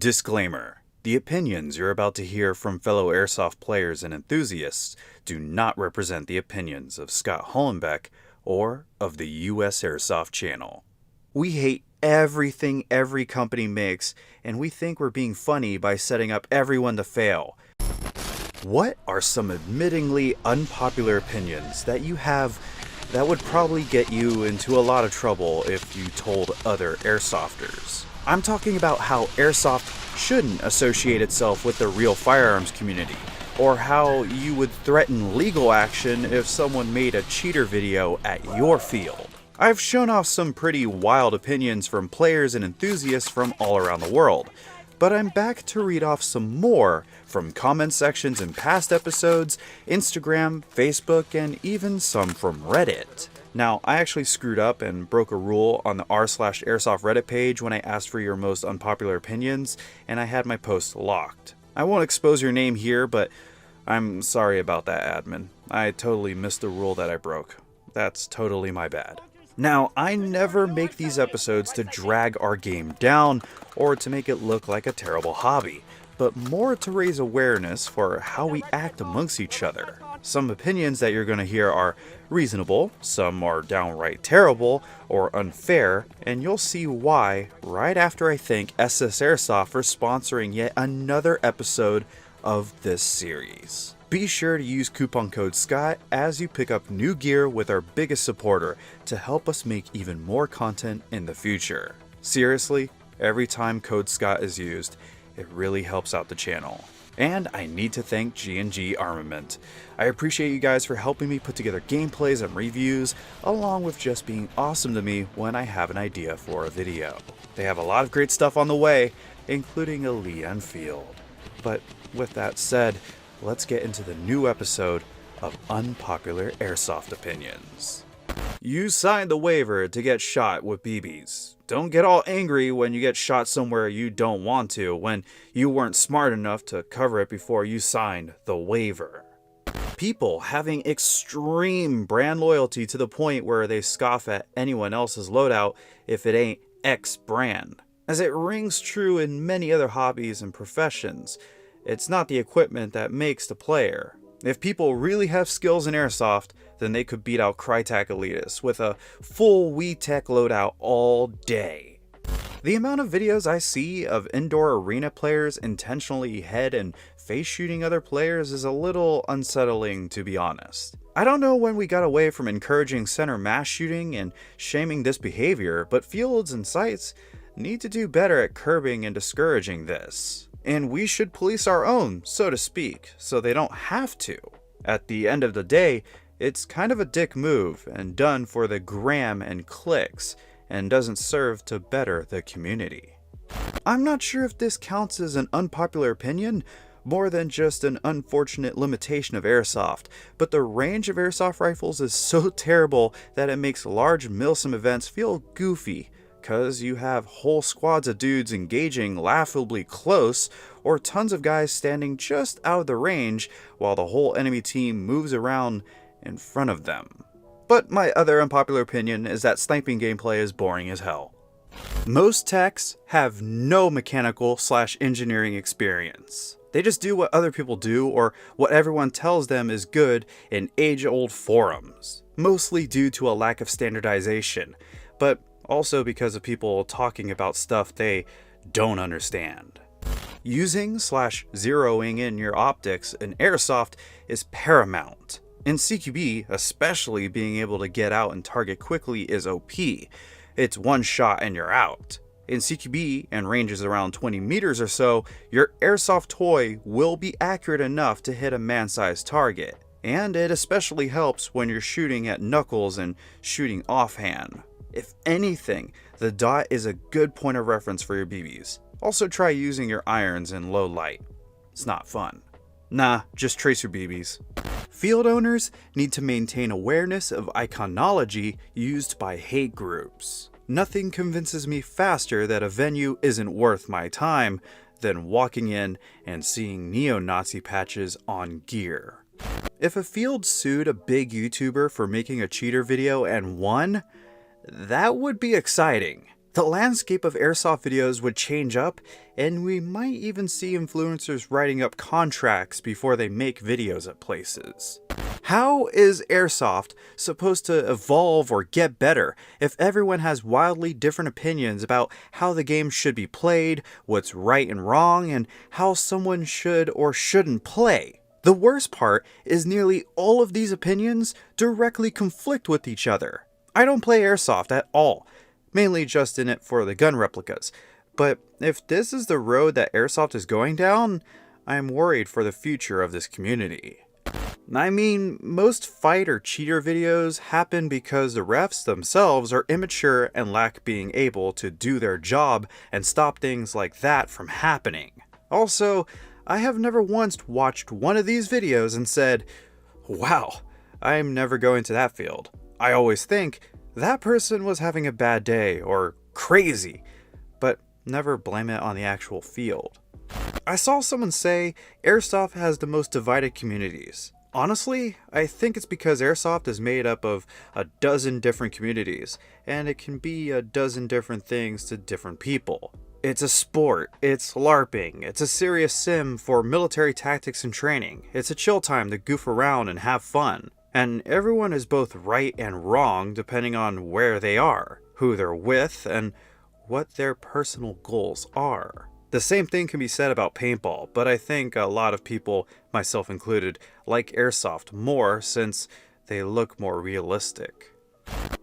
Disclaimer: the opinions you're about to hear from fellow airsoft players and enthusiasts do not represent the opinions of Scott Hollenbeck or of the USAirsoft channel. We hate everything every company makes, and we think we're being funny by setting up everyone to fail. What are some admittingly unpopular opinions that you have that would probably get you into a lot of trouble if you told other airsofters? I'm talking about how airsoft shouldn't associate itself with the real firearms community, or how you would threaten legal action if someone made a cheater video at your field. I've shown off some pretty wild opinions from players and enthusiasts from all around the world, but I'm back to read off some more from comment sections in past episodes, Instagram, Facebook, and even some from Reddit. Now, I actually screwed up and broke a rule on the r/airsoft Reddit page when I asked for your most unpopular opinions, and I had my post locked. I won't expose your name here, but I'm sorry about that, admin. I totally missed the rule that I broke. That's totally my bad. Now, I never make these episodes to drag our game down or to make it look like a terrible hobby, but more to raise awareness for how we act amongst each other. Some opinions that you're going to hear are reasonable, some are downright terrible or unfair, and you'll see why right after I thank SS Airsoft for sponsoring yet another episode of this series. Be sure to use coupon code SCOTT as you pick up new gear with our biggest supporter to help us make even more content in the future. Seriously, every time code SCOTT is used, it really helps out the channel. And I need to thank G&G Armament. I appreciate you guys for helping me put together gameplays and reviews, along with just being awesome to me when I have an idea for a video. They have a lot of great stuff on the way, including a Lee Enfield. But with that said, let's get into the new episode of Unpopular Airsoft Opinions. You signed the waiver to get shot with BBs. Don't get all angry when you get shot somewhere you don't want to, when you weren't smart enough to cover it before you signed the waiver. People having extreme brand loyalty to the point where they scoff at anyone else's loadout if it ain't X brand. As it rings true in many other hobbies and professions, it's not the equipment that makes the player. If people really have skills in airsoft, then they could beat out Krytac elitists with a full WeTech loadout all day. The amount of videos I see of indoor arena players intentionally head and face shooting other players is a little unsettling, to be honest. I don't know when we got away from encouraging center mass shooting and shaming this behavior, but fields and sites need to do better at curbing and discouraging this. And we should police our own, so to speak, so they don't have to. At the end of the day, it's kind of a dick move and done for the gram and clicks, and doesn't serve to better the community. I'm not sure if this counts as an unpopular opinion, more than just an unfortunate limitation of airsoft, but the range of airsoft rifles is so terrible that it makes large MilSim events feel goofy, cause you have whole squads of dudes engaging laughably close, or tons of guys standing just out of the range while the whole enemy team moves around in front of them. But my other unpopular opinion is that sniping gameplay is boring as hell. Most techs have no mechanical/engineering experience. They just do what other people do or what everyone tells them is good in age-old forums, mostly due to a lack of standardization, but also because of people talking about stuff they don't understand. Using/zeroing in your optics in airsoft is paramount. In CQB, especially, being able to get out and target quickly is OP. It's one shot and you're out. In CQB, and ranges around 20 meters or so, your airsoft toy will be accurate enough to hit a man-sized target. And it especially helps when you're shooting at knuckles and shooting offhand. If anything, the dot is a good point of reference for your BBs. Also try using your irons in low light. It's not fun. Nah, just trace your BBs. Field owners need to maintain awareness of iconology used by hate groups. Nothing convinces me faster that a venue isn't worth my time than walking in and seeing neo-Nazi patches on gear. If a field sued a big YouTuber for making a cheater video and won, that would be exciting. The landscape of airsoft videos would change up, and we might even see influencers writing up contracts before they make videos at places. How is airsoft supposed to evolve or get better if everyone has wildly different opinions about how the game should be played, what's right and wrong, and how someone should or shouldn't play? The worst part is nearly all of these opinions directly conflict with each other. I don't play airsoft at all, mainly just in it for the gun replicas. But if this is the road that airsoft is going down, I'm worried for the future of this community. I mean, most fight or cheater videos happen because the refs themselves are immature and lack being able to do their job and stop things like that from happening. Also, I have never once watched one of these videos and said, "Wow, I'm never going to that field." I always think, that person was having a bad day or crazy, but never blame it on the actual field. I saw someone say airsoft has the most divided communities. Honestly, I think it's because airsoft is made up of a dozen different communities, and it can be a dozen different things to different people. It's a sport, it's LARPing, it's a serious sim for military tactics and training, it's a chill time to goof around and have fun. And everyone is both right and wrong depending on where they are, who they're with, and what their personal goals are. The same thing can be said about paintball, but I think a lot of people, myself included, like airsoft more since they look more realistic.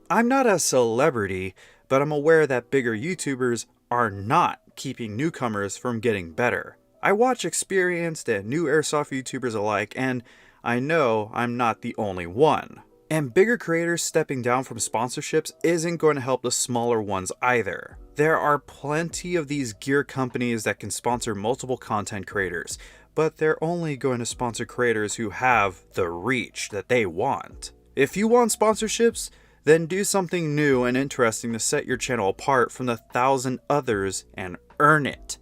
I'm not a celebrity, but I'm aware that bigger YouTubers are not keeping newcomers from getting better. I watch experienced and new airsoft YouTubers alike, and I know I'm not the only one. And bigger creators stepping down from sponsorships isn't going to help the smaller ones either. There are plenty of these gear companies that can sponsor multiple content creators, but they're only going to sponsor creators who have the reach that they want. If you want sponsorships, then do something new and interesting to set your channel apart from the 1,000 others and earn it.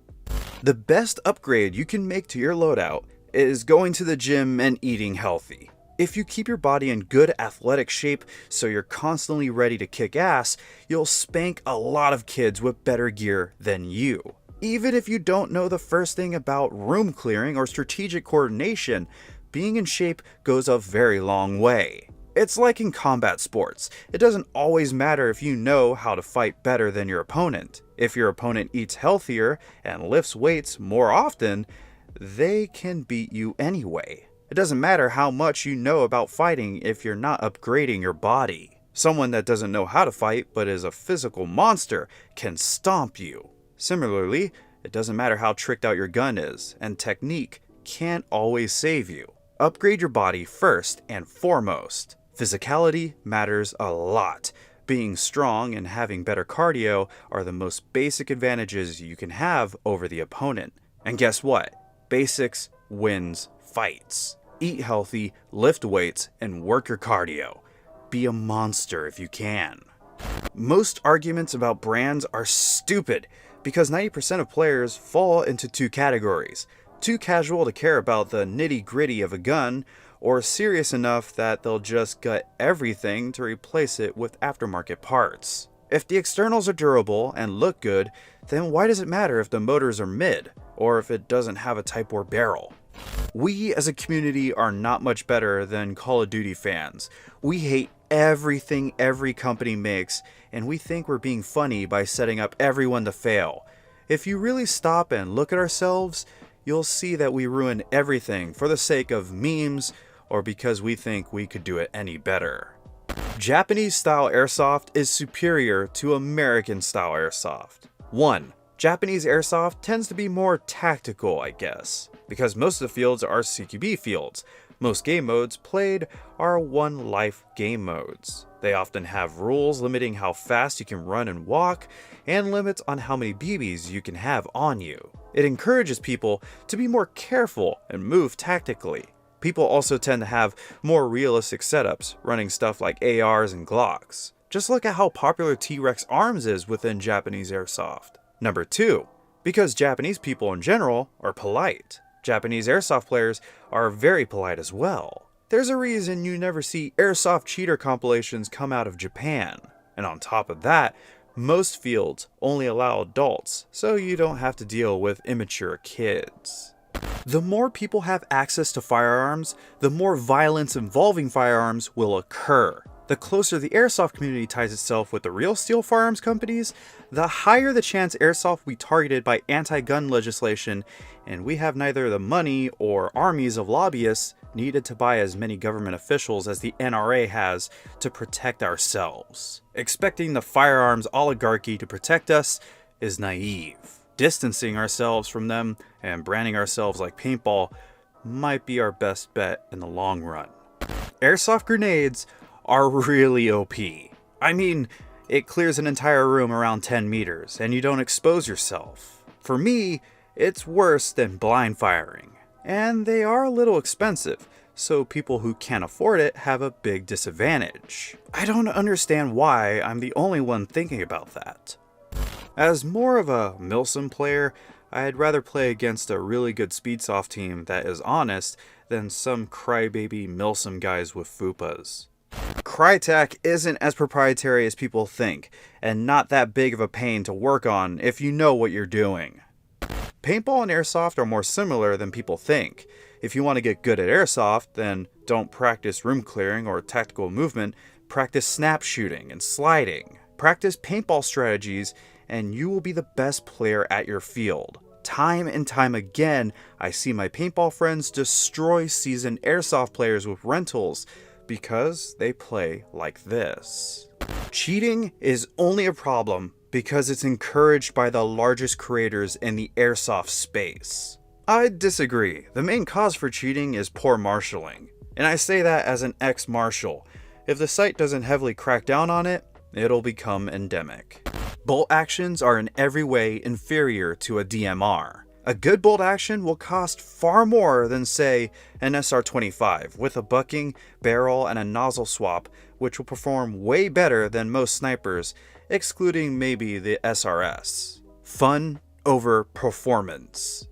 The best upgrade you can make to your loadout is going to the gym and eating healthy. If you keep your body in good athletic shape so you're constantly ready to kick ass, you'll spank a lot of kids with better gear than you. Even if you don't know the first thing about room clearing or strategic coordination, being in shape goes a very long way. It's like in combat sports. It doesn't always matter if you know how to fight better than your opponent. If your opponent eats healthier and lifts weights more often, they can beat you anyway. It doesn't matter how much you know about fighting if you're not upgrading your body. Someone that doesn't know how to fight but is a physical monster can stomp you. Similarly, it doesn't matter how tricked out your gun is, and technique can't always save you. Upgrade your body first and foremost. Physicality matters a lot. Being strong and having better cardio are the most basic advantages you can have over the opponent. And guess what? Basics wins fights. Eat healthy, lift weights, and work your cardio. Be a monster if you can. Most arguments about brands are stupid because 90% of players fall into two categories. Too casual to care about the nitty-gritty of a gun, or serious enough that they'll just gut everything to replace it with aftermarket parts. If the externals are durable and look good, then why does it matter if the motors are mid, or if it doesn't have a Type 4 barrel? We as a community are not much better than Call of Duty fans. We hate everything every company makes, and we think we're being funny by setting up everyone to fail. If you really stop and look at ourselves, you'll see that we ruin everything for the sake of memes or because we think we could do it any better. Japanese-style airsoft is superior to American-style airsoft. 1. Japanese airsoft tends to be more tactical, I guess, because most of the fields are CQB fields. Most game modes played are one-life game modes. They often have rules limiting how fast you can run and walk, and limits on how many BBs you can have on you. It encourages people to be more careful and move tactically. People also tend to have more realistic setups, running stuff like ARs and Glocks. Just look at how popular T-Rex Arms is within Japanese airsoft. Number 2. Because Japanese people in general are polite. Japanese airsoft players are very polite as well. There's a reason you never see airsoft cheater compilations come out of Japan. And on top of that, Most fields only allow adults, so you don't have to deal with immature kids. The more people have access to firearms, the more violence involving firearms will occur. The closer the airsoft community ties itself with the real steel firearms companies, the higher the chance airsoft will be targeted by anti-gun legislation, and we have neither the money or armies of lobbyists needed to buy as many government officials as the NRA has to protect ourselves. Expecting the firearms oligarchy to protect us is naive. Distancing ourselves from them and branding ourselves like paintball might be our best bet in the long run. Airsoft grenades are really OP. I mean, it clears an entire room around 10 meters and you don't expose yourself. For me, it's worse than blind firing. And they are a little expensive, so people who can't afford it have a big disadvantage. I don't understand why I'm the only one thinking about that. As more of a MilSim player, I'd rather play against a really good Speedsoft team that is honest than some Crybaby MilSim guys with fupas. Krytac isn't as proprietary as people think, and not that big of a pain to work on if you know what you're doing. Paintball and airsoft are more similar than people think. If you want to get good at airsoft, then don't practice room clearing or tactical movement, practice snap shooting and sliding. Practice paintball strategies and you will be the best player at your field. Time and time again, I see my paintball friends destroy seasoned airsoft players with rentals because they play like this. Cheating is only a problem because it's encouraged by the largest creators in the airsoft space. I disagree. The main cause for cheating is poor marshalling. And I say that as an ex-marshal. If the site doesn't heavily crack down on it, it'll become endemic. Bolt actions are in every way inferior to a DMR. A good bolt action will cost far more than, say, an SR-25 with a bucking, barrel, and a nozzle swap, which will perform way better than most snipers, excluding maybe the SRS. Fun over performance.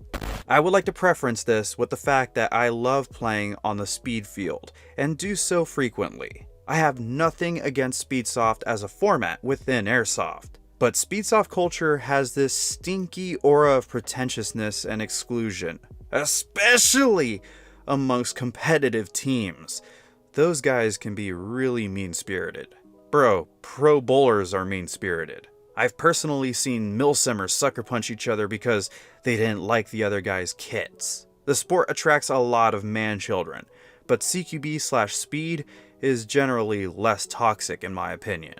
I would like to preference this with the fact that I love playing on the speed field, and do so frequently. I have nothing against Speedsoft as a format within Airsoft, but Speedsoft culture has this stinky aura of pretentiousness and exclusion, especially amongst competitive teams. Those guys can be really mean-spirited. Bro, pro bowlers are mean-spirited. I've personally seen MilSimers sucker punch each other because they didn't like the other guy's kits. The sport attracts a lot of man-children, but CQB/speed is generally less toxic in my opinion.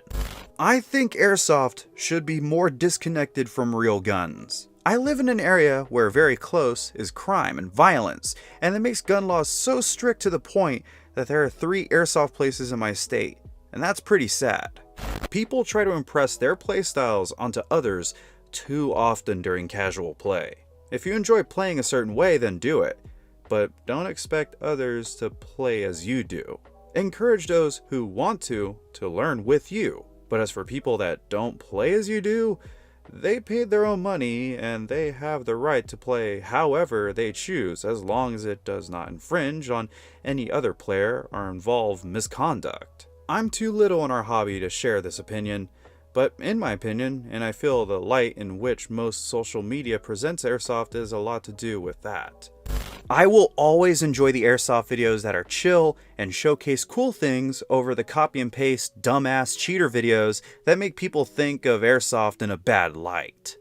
I think Airsoft should be more disconnected from real guns. I live in an area where very close is crime and violence, and that makes gun laws so strict to the point that there are 3 airsoft places in my state, and that's pretty sad. People try to impress their playstyles onto others too often during casual play. If you enjoy playing a certain way, then do it, but don't expect others to play as you do. Encourage those who want to learn with you. But as for people that don't play as you do, they paid their own money and they have the right to play however they choose, as long as it does not infringe on any other player or involve misconduct. I'm too little in our hobby to share this opinion, but in my opinion, and I feel the light in which most social media presents Airsoft is a lot to do with that. I will always enjoy the Airsoft videos that are chill and showcase cool things over the copy and paste dumbass cheater videos that make people think of Airsoft in a bad light.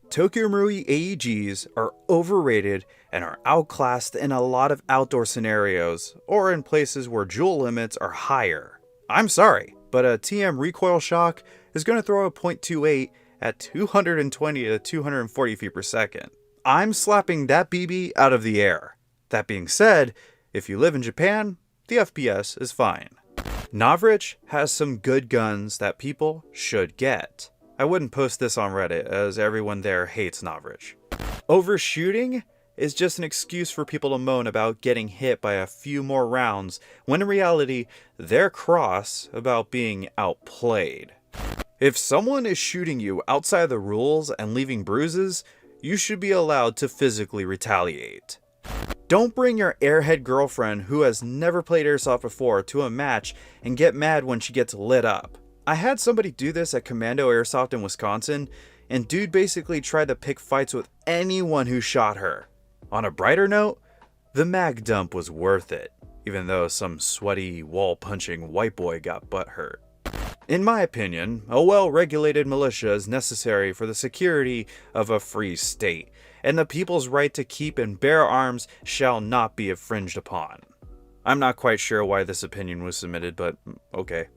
Tokyo Marui AEGs are overrated and are outclassed in a lot of outdoor scenarios or in places where joule limits are higher. I'm sorry, but a TM recoil shock is going to throw a .28 at 220 to 240 feet per second. I'm slapping that BB out of the air. That being said, if you live in Japan, the FPS is fine. Novritsch has some good guns that people should get. I wouldn't post this on Reddit as everyone there hates Novritsch. Overshooting is just an excuse for people to moan about getting hit by a few more rounds, when in reality, they're cross about being outplayed. If someone is shooting you outside the rules and leaving bruises, you should be allowed to physically retaliate. Don't bring your airhead girlfriend who has never played Airsoft before to a match and get mad when she gets lit up. I had somebody do this at Commando Airsoft in Wisconsin, and dude basically tried to pick fights with anyone who shot her. On a brighter note, the mag dump was worth it, even though some sweaty, wall-punching white boy got butthurt. In my opinion, a well-regulated militia is necessary for the security of a free state, and the people's right to keep and bear arms shall not be infringed upon. I'm not quite sure why this opinion was submitted, but okay.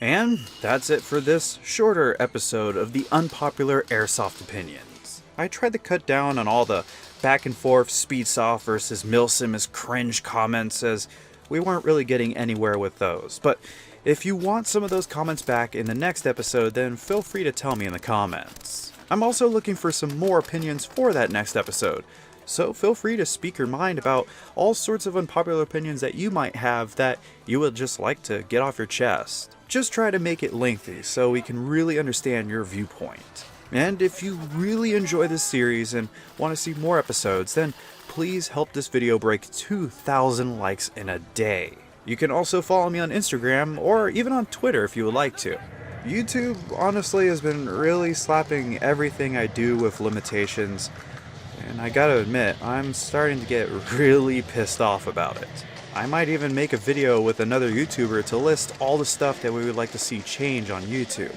And that's it for this shorter episode of the Unpopular Airsoft Opinions. I tried to cut down on all the back and forth Speedsoft versus MilSimers cringe comments, as we weren't really getting anywhere with those, but if you want some of those comments back in the next episode, then feel free to tell me in the comments. I'm also looking for some more opinions for that next episode, so feel free to speak your mind about all sorts of unpopular opinions that you might have that you would just like to get off your chest. Just try to make it lengthy so we can really understand your viewpoint. And if you really enjoy this series and want to see more episodes, then please help this video break 2,000 likes in a day. You can also follow me on Instagram or even on Twitter if you would like to. YouTube honestly has been really slapping everything I do with limitations, and I gotta admit, I'm starting to get really pissed off about it. I might even make a video with another YouTuber to list all the stuff that we would like to see change on YouTube,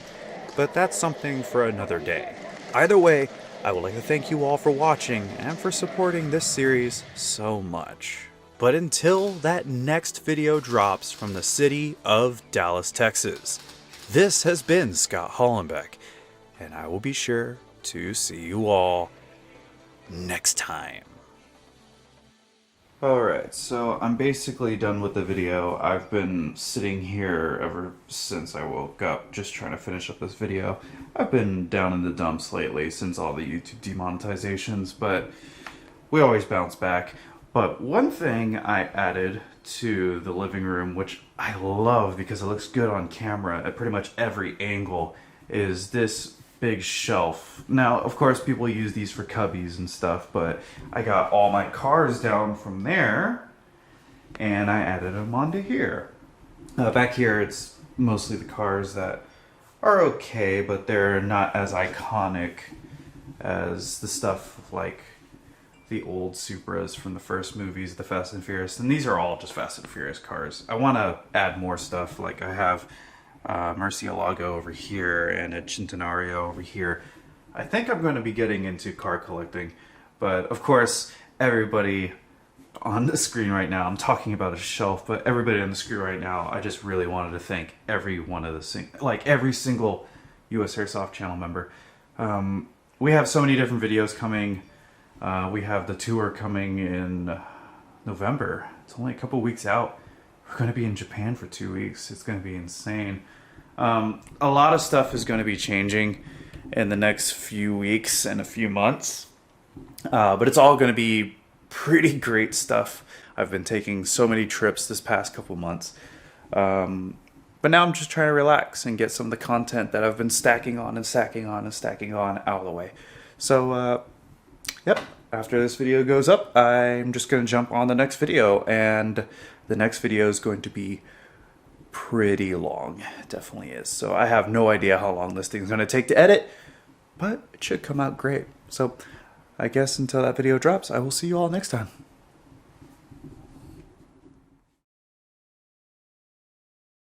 but that's something for another day. Either way, I would like to thank you all for watching and for supporting this series so much. But until that next video drops from the city of Dallas, Texas, this has been Scott Hollenbeck, and I will be sure to see you all next time. Alright, so I'm basically done with the video. I've been sitting here ever since I woke up just trying to finish up this video. I've been down in the dumps lately since all the YouTube demonetizations, but we always bounce back. But one thing I added to the living room, which I love because it looks good on camera at pretty much every angle, is this big shelf. Now, of course, people use these for cubbies and stuff, but I got all my cars down from there, and I added them onto here. Back here, it's mostly the cars that are okay, but they're not as iconic as the stuff like the old Supras from the first movies, the Fast and Furious, and these are all just Fast and Furious cars. I want to add more stuff, like I have Murcielago over here and a Centenario over here. I think I'm going to be getting into car collecting, but of course, everybody on the screen right now, I'm talking about a shelf, but everybody on the screen right now, I just really wanted to thank every one of every single USAirsoft channel member. We have so many different videos coming. We have the tour coming in November. It's only a couple weeks out. We're going to be in Japan for 2 weeks. It's going to be insane. A lot of stuff is going to be changing in the next few weeks and a few months. But it's all going to be pretty great stuff. I've been taking so many trips this past couple months. But now I'm just trying to relax and get some of the content that I've been stacking on and stacking on and stacking on out of the way. So, yep, after this video goes up, I'm just going to jump on the next video, and the next video is going to be pretty long. It definitely is. So I have no idea how long this thing's going to take to edit, but it should come out great. So I guess until that video drops, I will see you all next time.